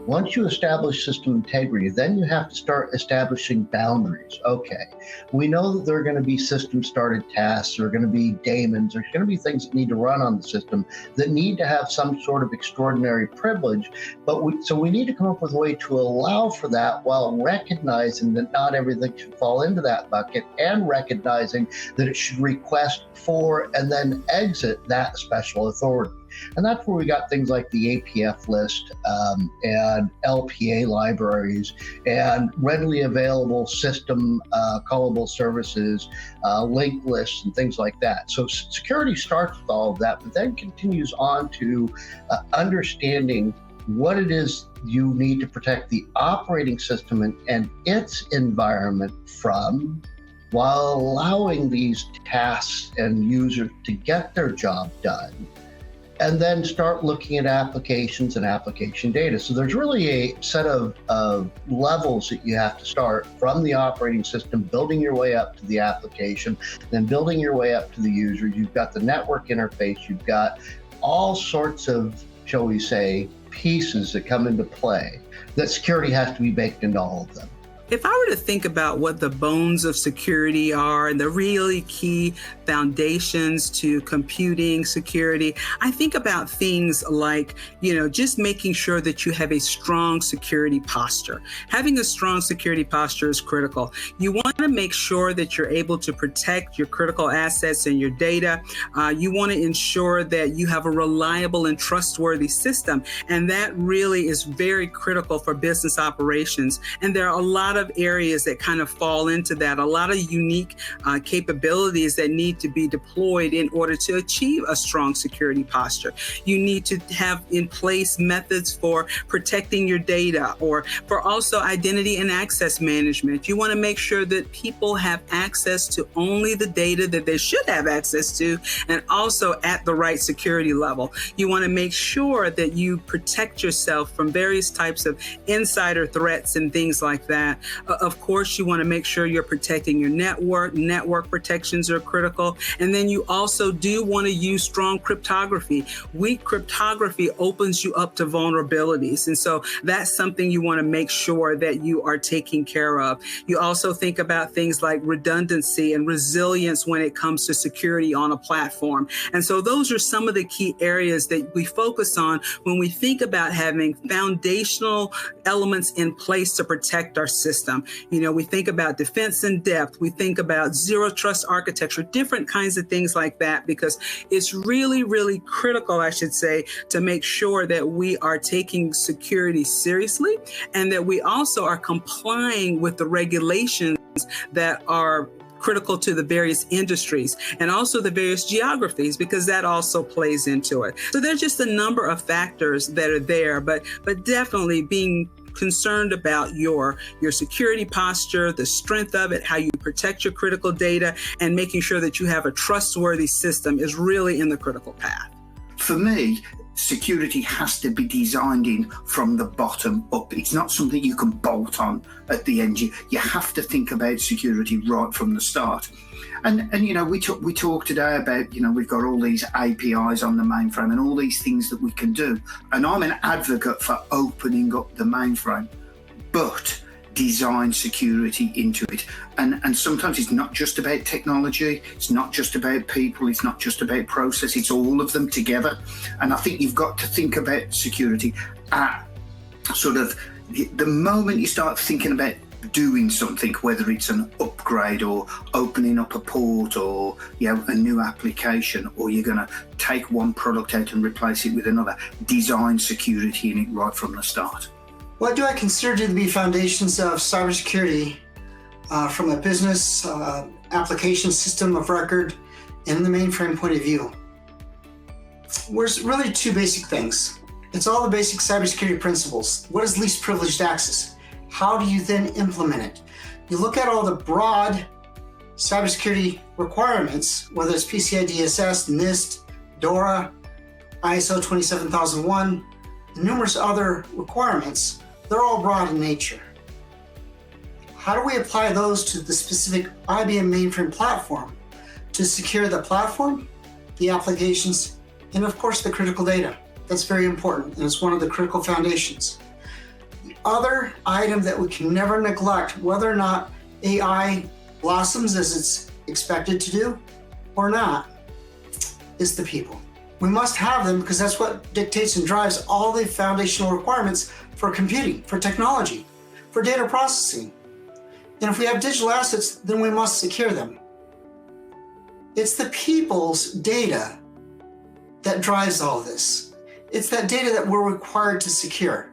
Once you establish system integrity, then you have to start establishing boundaries. Okay, we know that there are going to be system-started tasks, there are going to be daemons, there's going to be things that need to run on the system that need to have some sort of extraordinary privilege, so we need to come up with a way to allow for that while recognizing that not everything should fall into that bucket, and recognizing that it should request for and then exit that special authority. And that's where we got things like the APF list and LPA libraries and readily available system callable services, linked lists, and things like that. So security starts with all of that, but then continues on to understanding what it is you need to protect the operating system and its environment from, while allowing these tasks and users to get their job done. And then start looking at applications and application data. So there's really a set of levels that you have to start from the operating system, building your way up to the application, then building your way up to the user. You've got the network interface, you've got all sorts of, shall we say, pieces that come into play, that security has to be baked into all of them. If I were to think about what the bones of security are and the really key foundations to computing security, I think about things like, just making sure that you have a strong security posture. Having a strong security posture is critical. You want to make sure that you're able to protect your critical assets and your data. You want to ensure that you have a reliable and trustworthy system. And that really is very critical for business operations. And there are a lot of areas that kind of fall into that, a lot of unique capabilities that need to be deployed in order to achieve a strong security posture. You need to have in place methods for protecting your data, or for also identity and access management. You want to make sure that people have access to only the data that they should have access to, and also at the right security level. You want to make sure that you protect yourself from various types of insider threats and things like that. Of course, you want to make sure you're protecting your network. Network protections are critical. And then you also do want to use strong cryptography. Weak cryptography opens you up to vulnerabilities. And so that's something you want to make sure that you are taking care of. You also think about things like redundancy and resilience when it comes to security on a platform. And so those are some of the key areas that we focus on when we think about having foundational elements in place to protect our system. We think about defense in depth. We think about zero trust architecture, different kinds of things like that, because it's really, really critical, I should say, to make sure that we are taking security seriously and that we also are complying with the regulations that are critical to the various industries and also the various geographies, because that also plays into it. So there's just a number of factors that are there, but definitely being concerned about your security posture, the strength of it, how you protect your critical data, and making sure that you have a trustworthy system is really in the critical path. For me, security has to be designed in from the bottom up. It's not something you can bolt on at the end. You have to think about security right from the start. And we talked today about, we've got all these APIs on the mainframe and all these things that we can do. And I'm an advocate for opening up the mainframe, but design security into it. And sometimes it's not just about technology, it's not just about people, it's not just about process, it's all of them together. And I think you've got to think about security at sort of the moment you start thinking about doing something, whether it's an upgrade or opening up a port or a new application, or you're going to take one product out and replace it with another. Design security in it right from the start. What do I consider to be foundations of cybersecurity from a business application system of record in the mainframe point of view? There's really two basic things. It's all the basic cybersecurity principles. What is least privileged access? How do you then implement it? You look at all the broad cybersecurity requirements, whether it's PCI DSS, NIST, DORA, ISO 27001, and numerous other requirements. They're all broad in nature. How do we apply those to the specific IBM mainframe platform to secure the platform, the applications, and of course the critical data? That's very important, and it's one of the critical foundations. other item that we can never neglect, whether or not AI blossoms as it's expected to do or not, is the people. We must have them because that's what dictates and drives all the foundational requirements for computing, for technology, for data processing. And if we have digital assets, then we must secure them. It's the people's data that drives all this. It's that data that we're required to secure.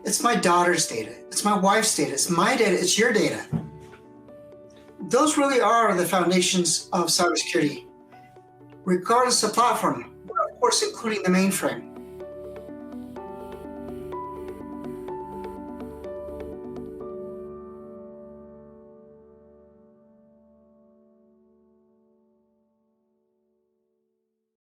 It's my daughter's data. It's my wife's data. It's my data. It's your data. Those really are the foundations of cybersecurity, regardless of platform, of course, including the mainframe.